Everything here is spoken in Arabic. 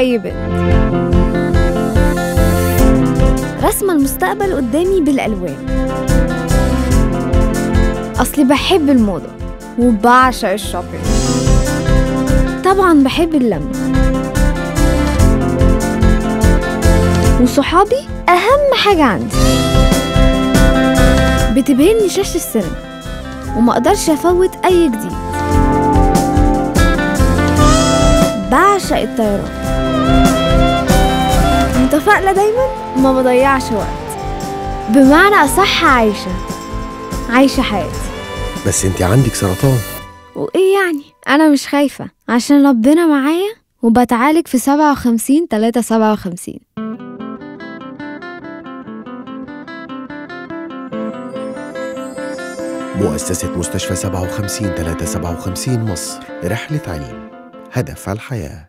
أي بنت. رسم المستقبل قدامي بالألوان، أصلي بحب الموضة وبعشق الشوبينج. طبعاً بحب اللمة، وصحابي أهم حاجة عندي. بتبهرني شاشة السينما وما أقدرش أفوت أي جديد. بعشق الطيران، متفائلة دايماً، ما بضيعش وقت. بمعنى أصح عايشة حياتي. بس انت عندك سرطان. وإيه يعني؟ أنا مش خايفة عشان ربنا معايا، وبتعالج في 57-357. مؤسسة مستشفى 57-357 مصر، رحلة علم، هدف الحياة.